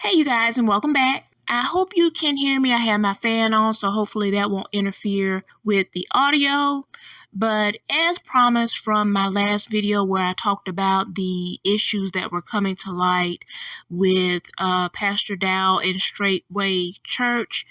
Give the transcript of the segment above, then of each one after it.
Hey you guys, and welcome back. I hope you can hear me. I have my fan on, so hopefully that won't interfere with the audio. But as promised from my last video where I talked about the issues that were coming to light with Pastor Dow and Straightway Church,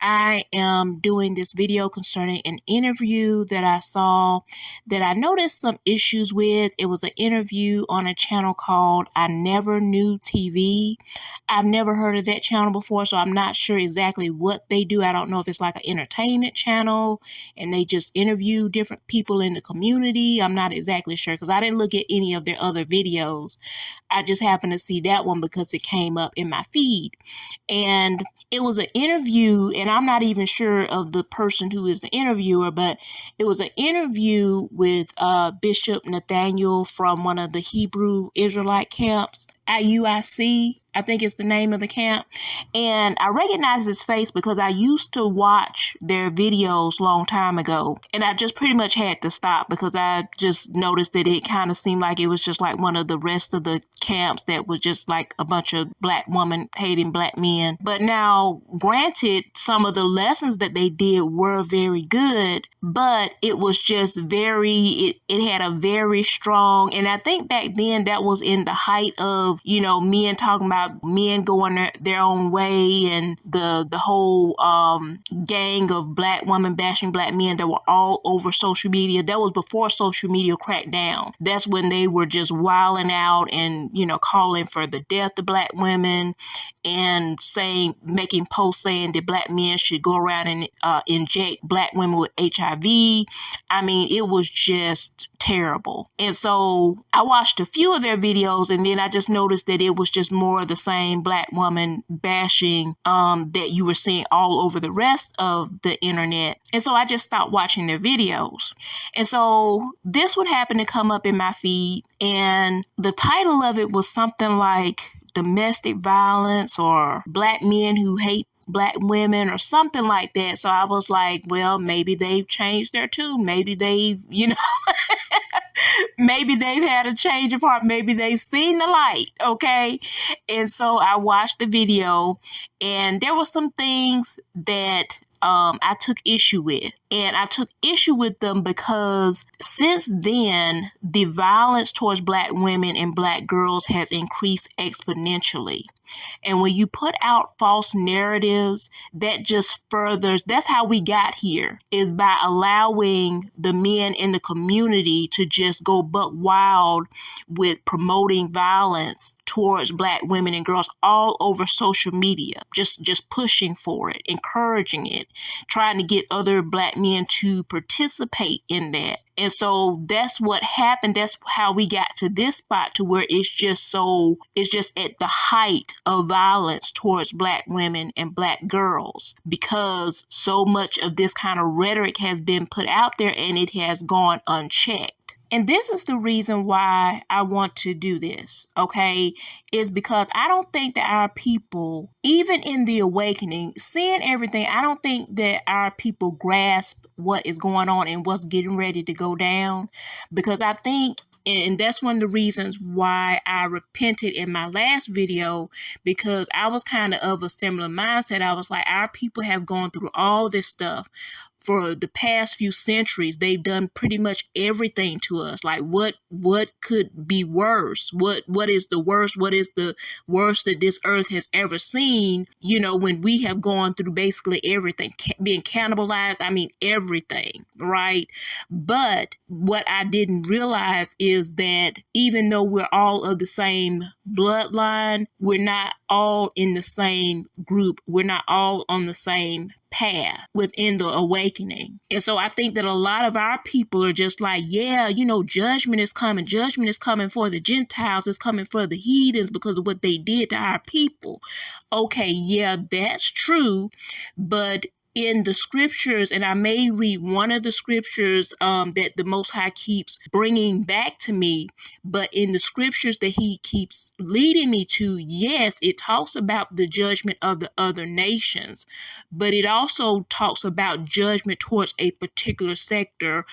I am doing this video concerning an interview that I saw that I noticed some issues with. It was an interview on a channel called I Never Knew TV. I've never heard of that channel before, so I'm not sure exactly what they do. I don't know if it's like an entertainment channel and they just interview different people in the community. I'm not exactly sure because I didn't look at any of their other videos. I just happened to see that one because it came up in my feed. And it was an interview, and I'm not even sure of the person who is the interviewer, but it was an interview with Bishop Nathanyel from one of the Hebrew Israelite camps, IUIC, I think it's the name of the camp. And I recognize his face because I used to watch their videos long time ago. And I just pretty much had to stop because I just noticed that it kind of seemed like it was just like one of the rest of the camps that was just like a bunch of black women hating black men. But now, granted, some of the lessons that they did were very good, but it was just it had a very strong, and I think back then that was in the height of, men talking about men going their own way and the whole gang of black women bashing black men that were all over social media. That was before social media cracked down. That's when they were just wilding out and, calling for the death of black women and making posts saying that black men should go around and inject black women with HIV. I mean, it was just terrible. And so I watched a few of their videos and then I just noticed that it was just more of the same black woman bashing that you were seeing all over the rest of the internet. And so I just stopped watching their videos. And so this would happen to come up in my feed, and the title of it was something like domestic violence or black men who hate black women or something like that. So I was like, well, maybe they've changed their tune. Maybe they've, maybe they've had a change of heart. Maybe they've seen the light. Okay. And so I watched the video and there were some things that I took issue with. And I took issue with them because since then, the violence towards black women and black girls has increased exponentially. And when you put out false narratives, that just furthers, that's how we got here, is by allowing the men in the community to just go buck wild with promoting violence towards black women and girls all over social media, just pushing for it, encouraging it, trying to get other black men to participate in that. And so that's what happened. That's how we got to this spot to where it's just at the height of violence towards black women and black girls because so much of this kind of rhetoric has been put out there and it has gone unchecked. And this is the reason why I want to do this, okay, is because I don't think that our people, even in the awakening, seeing everything, I don't think that our people grasp what is going on and what's getting ready to go down. Because I think, and that's one of the reasons why I repented in my last video, because I was kind of a similar mindset. I was like, our people have gone through all this stuff. For the past few centuries, they've done pretty much everything to us. Like what could be worse? What is the worst? What is the worst that this earth has ever seen? When we have gone through basically everything, being cannibalized, I mean, everything, right? But what I didn't realize is that even though we're all of the same bloodline, we're not all in the same group. We're not all on the same path within the awakening. And so I think that a lot of our people are just like, yeah, judgment is coming. Judgment is coming for the Gentiles. It's coming for the heathens because of what they did to our people. Okay, yeah, that's true. But in the scriptures, and I may read one of the scriptures that the Most High keeps bringing back to me, but in the scriptures that he keeps leading me to, yes, it talks about the judgment of the other nations, but it also talks about judgment towards a particular sector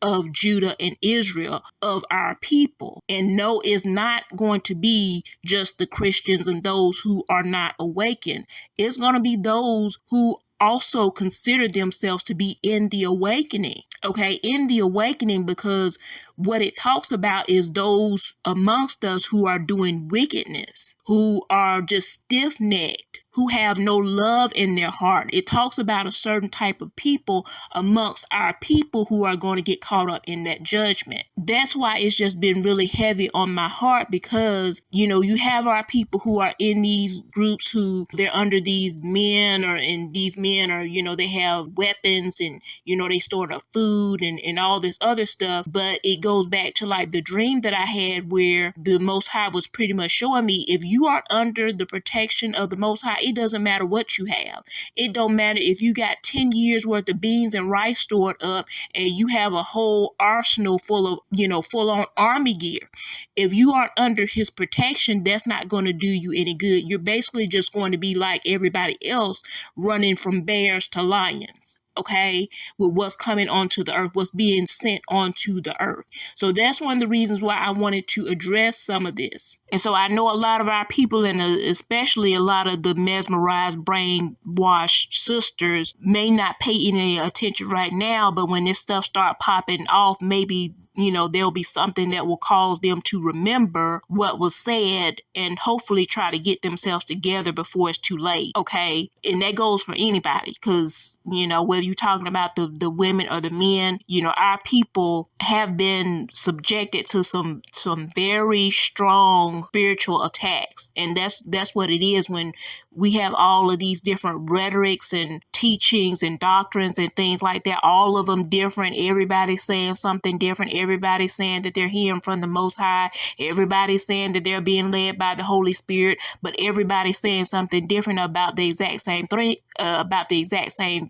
of Judah and Israel, of our people. And no, it's not going to be just the Christians and those who are not awakened. It's going to be those who also consider themselves to be in the awakening, okay, in the awakening, because what it talks about is those amongst us who are doing wickedness, who are just stiff-necked, who have no love in their heart. It talks about a certain type of people amongst our people who are going to get caught up in that judgment. That's why it's just been really heavy on my heart, because, you know, you have our people who are in these groups who they're under these men, and these men are, you know, they have weapons and, you know, they storing up food and all this other stuff. But it goes back to like the dream that I had where the Most High was pretty much showing me, if you are under the protection of the Most High, it doesn't matter what you have. It don't matter if you got 10 years worth of beans and rice stored up and you have a whole arsenal full of, you know, full on army gear. If you aren't under his protection, that's not going to do you any good. You're basically just going to be like everybody else, running from bears to lions. Okay, with what's coming onto the earth, what's being sent onto the earth. So that's one of the reasons why I wanted to address some of this. And so I know a lot of our people, and especially a lot of the mesmerized, brainwashed sisters, may not pay any attention right now, but when this stuff start popping off, maybe, you know, there'll be something that will cause them to remember what was said and hopefully try to get themselves together before it's too late. Okay. And that goes for anybody, because, you know, whether you're talking about the women or the men, you know, our people have been subjected to some very strong spiritual attacks. And that's what it is when we have all of these different rhetorics and teachings and doctrines and things like that, all of them different. Everybody's saying something different. Everybody's saying that they're hearing from the Most High. Everybody's saying that they're being led by the Holy Spirit, but everybody's saying something different about the exact same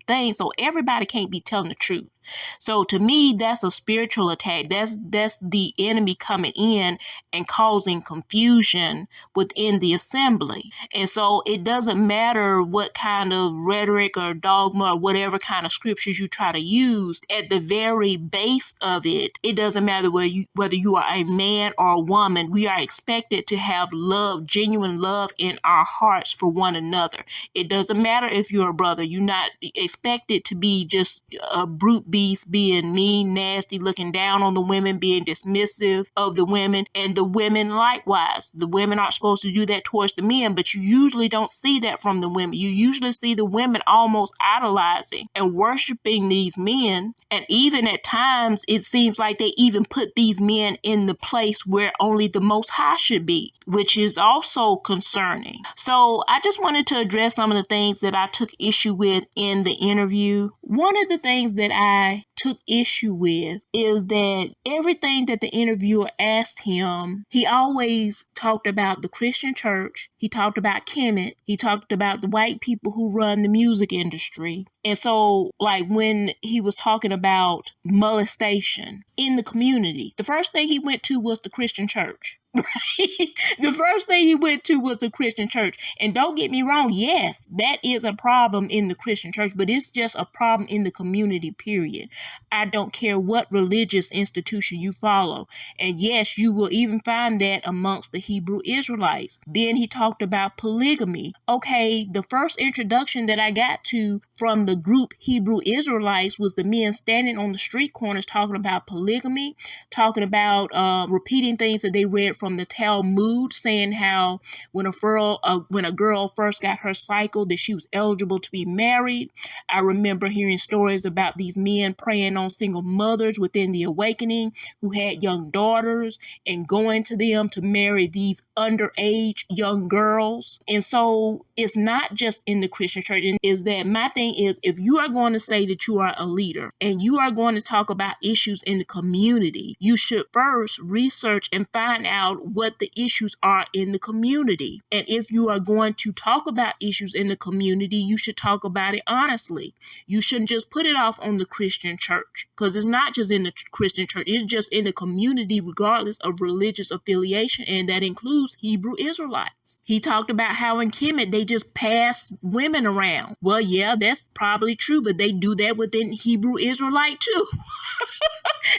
thing. So everybody can't be telling the truth. So to me, that's a spiritual attack. That's the enemy coming in and causing confusion within the assembly. And so it doesn't matter what kind of rhetoric or dogma or whatever kind of scriptures you try to use. At the very base of it, it doesn't matter whether you are a man or a woman. We are expected to have love, genuine love in our hearts for one another. It doesn't matter if you're a brother. You're not expected to be just a brute beast, being mean, nasty, looking down on the women, being dismissive of the women, and the women likewise. The women aren't supposed to do that towards the men, but you usually don't see that from the women. You usually see the women almost idolizing and worshiping these men, and even at times it seems like they even put these men in the place where only the Most High should be, which is also concerning. So I just wanted to address some of the things that I took issue with in the interview. One of the things that I took issue with is that everything that the interviewer asked him, he always talked about the Christian church. He talked about Kemet. He talked about the white people who run the music industry. And so, like, when he was talking about molestation in the community, the first thing he went to was the Christian church. Right? The first thing he went to was the Christian church. And don't get me wrong, yes, that is a problem in the Christian church, but it's just a problem in the community, period. I don't care what religious institution you follow. And yes, you will even find that amongst the Hebrew Israelites. Then he talked about polygamy. Okay, the first introduction that I got to from the group Hebrew Israelites was the men standing on the street corners talking about polygamy, talking about repeating things that they read from the Talmud, saying how when a girl first got her cycle, that she was eligible to be married. I remember hearing stories about these men preying on single mothers within the awakening who had young daughters and going to them to marry these underage young girls. And so it's not just in the Christian church. And is that my thing is, if you are going to say that you are a leader and you are going to talk about issues in the community, you should first research and find out about what the issues are in the community. And if you are going to talk about issues in the community, you should talk about it honestly. You shouldn't just put it off on the Christian church, because it's not just in the Christian church, it's just in the community regardless of religious affiliation, and that includes Hebrew Israelites. He talked about how in Kemet they just pass women around. Well, yeah, that's probably true, but they do that within Hebrew Israelite too.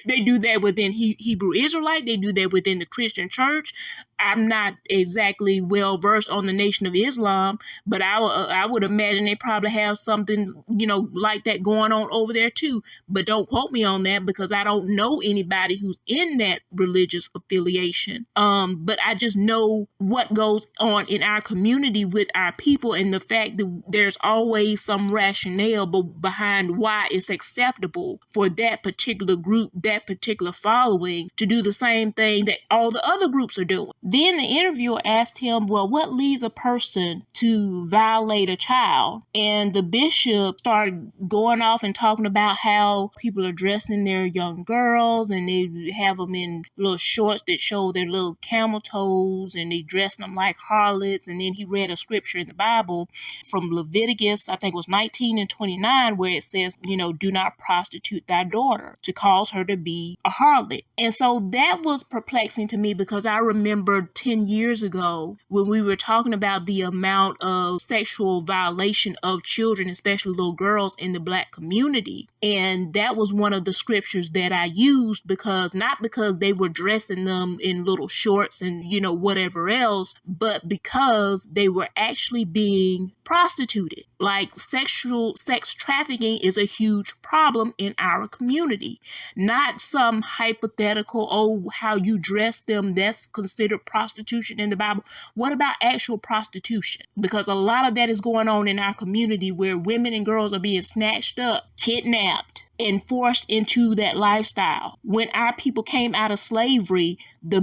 They do that within Hebrew Israelite. They do that within the Christian church. I'm not exactly well versed on the Nation of Islam, but I would imagine they probably have something, like that going on over there too. But don't quote me on that, because I don't know anybody who's in that religious affiliation. But I just know what goes on in our community with our people, and the fact that there's always some rationale behind why it's acceptable for that particular group, that particular following, to do the same thing that all the other groups are doing. Then the interviewer asked him, well, what leads a person to violate a child? And the bishop started going off and talking about how people are dressing their young girls, and they have them in little shorts that show their little camel toes, and they dress them like harlots. And then he read a scripture in the Bible from Leviticus, I think it was 19 and 29, where it says, do not prostitute thy daughter, to cause her to be a harlot. And so that was perplexing to me, because I remember 10 years ago when we were talking about the amount of sexual violation of children, especially little girls, in the Black community. And that was one of the scriptures that I used, not because they were dressing them in little shorts and, whatever else, but because they were actually being prostituted. Like, sex trafficking is a huge problem in our community. Not some hypothetical, how you dress them, that's considered prostitution in the Bible. What about actual prostitution? Because a lot of that is going on in our community, where women and girls are being snatched up, kidnapped, and forced into that lifestyle. When our people came out of slavery, the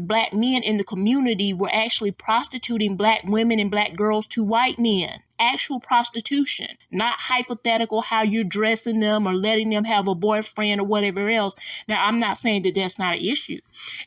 Black men in the community were actually prostituting Black women and Black girls to white men. Actual prostitution, not hypothetical, how you're dressing them or letting them have a boyfriend or whatever else. Now, I'm not saying that that's not an issue.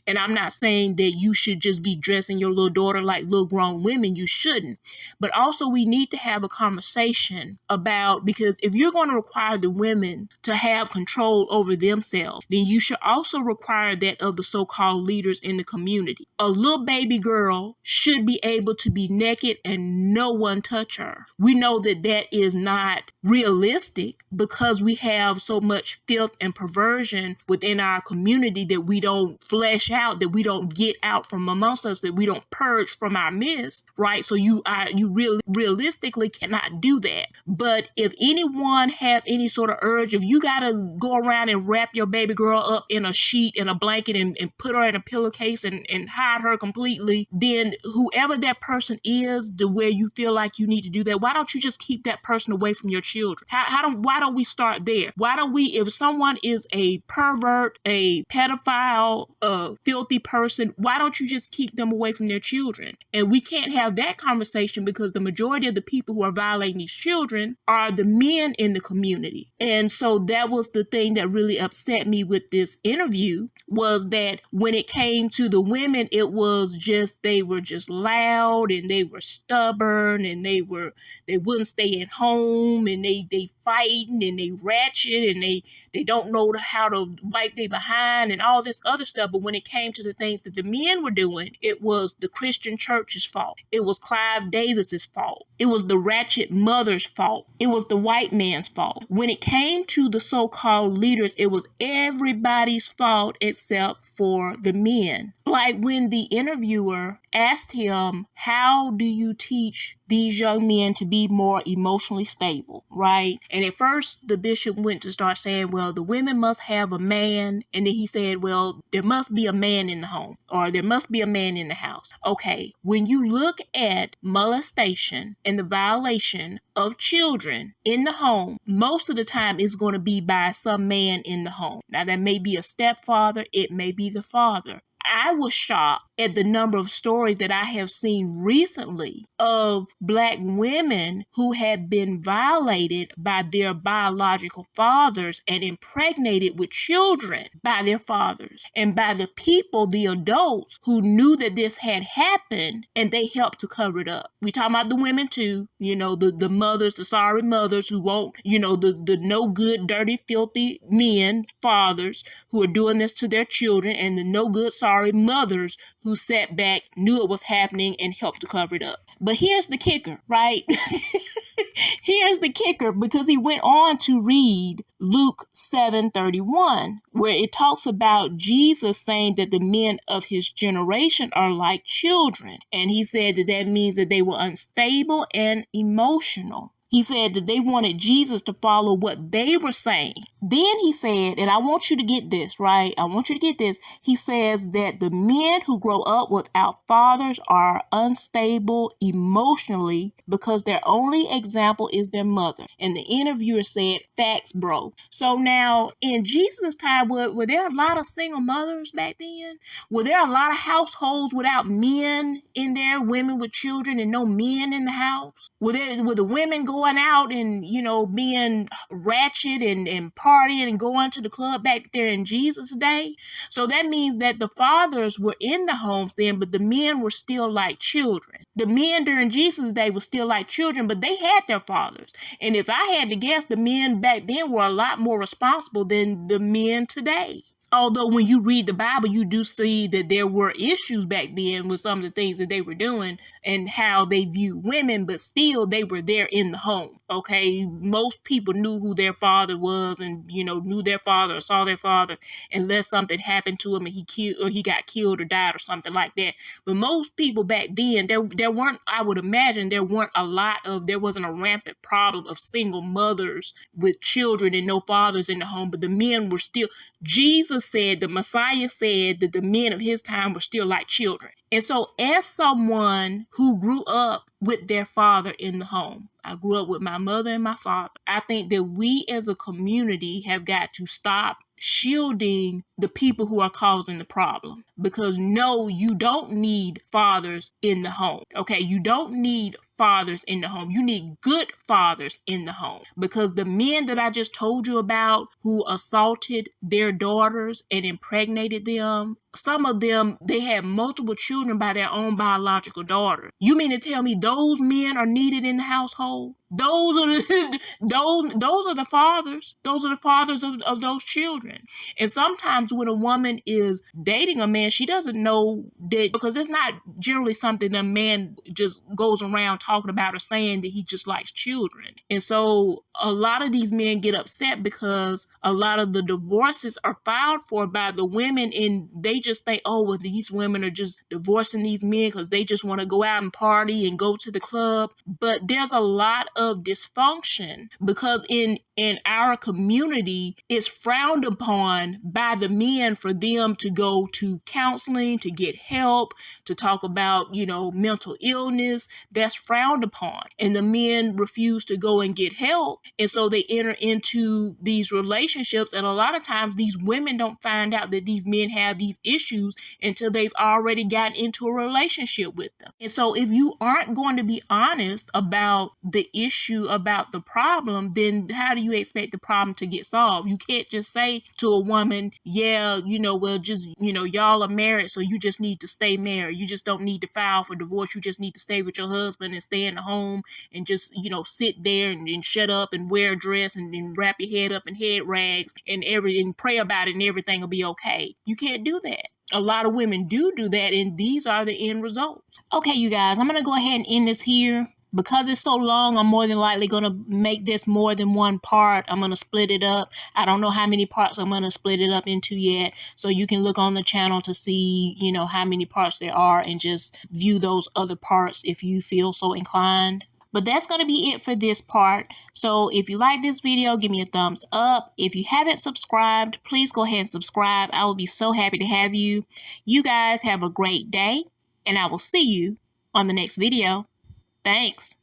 And I'm not saying that you should just be dressing your little daughter like little grown women. You shouldn't. But also, we need to have a conversation about, because if you're going to require the women to have control over themselves, then you should also require that of the so-called leaders in the community. A little baby girl should be able to be naked and no one touch her. We know that that is not realistic, because we have so much filth and perversion within our community that we don't flesh out, that we don't get out from amongst us, that we don't purge from our midst, right? So you really realistically cannot do that. But if anyone has any sort of urge, if you got to go around and wrap your baby girl up in a sheet and a blanket and put her in a pillowcase and hide her completely, then whoever that person is, to where you feel like you need to do that, why don't you just keep that person away from your children? Why don't we start there? Why don't we, if someone is a pervert, a pedophile, a filthy person, why don't you just keep them away from their children? And we can't have that conversation, because the majority of the people who are violating these children are the men in the community. And so that was the thing that really upset me with this interview, was that when it came to the women, it was just, they were just loud, and they were stubborn, and they wouldn't stay at home, and they fighting, and they ratchet, and they don't know how to wipe their behind and all this other stuff. But when it came to the things that the men were doing, it was the Christian church's fault. It was Clive Davis's fault. It was the ratchet mother's fault. It was the white man's fault. When it came to the so-called leaders, it was everybody's fault except for the men. Like when the interviewer asked him, how do you teach these young men to be more emotionally stable, right? And at first, the bishop went to start saying, well, the women must have a man. And then he said, well, there must be a man in the home, or there must be a man in the house. Okay, when you look at molestation and the violation of children in the home, most of the time it's going to be by some man in the home. Now, that may be a stepfather, it may be the father. I was shocked at the number of stories that I have seen recently of Black women who had been violated by their biological fathers and impregnated with children by their fathers and by the people, the adults who knew that this had happened, and they helped to cover it up. We talking about the women too, the mothers, the sorry mothers who won't, the no good, dirty, filthy men, fathers who are doing this to their children, and the no good, sorry mothers who sat back, knew it was happening, and helped to cover it up. But here's the kicker, right? Here's the kicker, because he went on to read Luke 7:31, where it talks about Jesus saying that the men of his generation are like children. And he said that means that they were unstable and emotional. He said that they wanted Jesus to follow what they were saying. Then he said, and I want you to get this, right? I want you to get this. He says that the men who grow up without fathers are unstable emotionally because their only example is their mother. And the interviewer said, facts, bro. So now in Jesus' time, were there a lot of single mothers back then? Were there a lot of households without men in there, women with children and no men in the house? Were the women going out and, being ratchet and partying and going to the club back there in Jesus' day? So that means that the fathers were in the homes then, but the men were still like children. The men during Jesus' day were still like children, but they had their fathers. And if I had to guess, the men back then were a lot more responsible than the men today. Although when you read the Bible, you do see that there were issues back then with some of the things that they were doing and how they viewed women, but still they were there in the home. Okay, most people knew who their father was and, knew their father or saw their father unless something happened to him and he got killed or died or something like that. But most people back then, there weren't, I would imagine there wasn't a rampant problem of single mothers with children and no fathers in the home, but the men were still, Jesus said, the Messiah said that the men of his time were still like children. And so as someone who grew up with their father in the home, I grew up with my mother and my father, I think that we as a community have got to stop shielding the people who are causing the problem. Because no, you don't need fathers in the home. Okay, you don't need fathers in the home. You need good fathers in the home, because the men that I just told you about who assaulted their daughters and impregnated them, some of them, they had multiple children by their own biological daughter. You mean to tell me those men are needed in the household? Those are the fathers. Those are the fathers of those children. And sometimes when a woman is dating a man, she doesn't know that, because it's not generally something a man just goes around talking about or saying that he just likes children. And so a lot of these men get upset because a lot of the divorces are filed for by the women, and they just think, oh, well, these women are just divorcing these men because they just want to go out and party and go to the club. But there's a lot of dysfunction because in our community, it's frowned upon by the men for them to go to counseling, to get help, to talk about, mental illness. That's frowned upon. And the men refuse to go and get help. And so they enter into these relationships. And a lot of times these women don't find out that these men have these issues until they've already gotten into a relationship with them. And so if you aren't going to be honest about the issue, about the problem, then how do you expect the problem to get solved? You can't just say to a woman, yeah, y'all are married, so you just need to stay married. You just don't need to file for divorce. You just need to stay with your husband and stay in the home and just, sit there and shut up and wear a dress and wrap your head up in head rags and pray about it and everything will be okay. You can't do that. A lot of women do that, and these are the end results. Okay, you guys, I'm going to go ahead and end this here. Because it's so long, I'm more than likely going to make this more than one part. I'm going to split it up. I don't know how many parts I'm going to split it up into yet. So you can look on the channel to see, how many parts there are and just view those other parts if you feel so inclined. But that's going to be it for this part. So if you like this video, give me a thumbs up. If you haven't subscribed, please go ahead and subscribe. I will be so happy to have you. You guys have a great day, and I will see you on the next video. Thanks.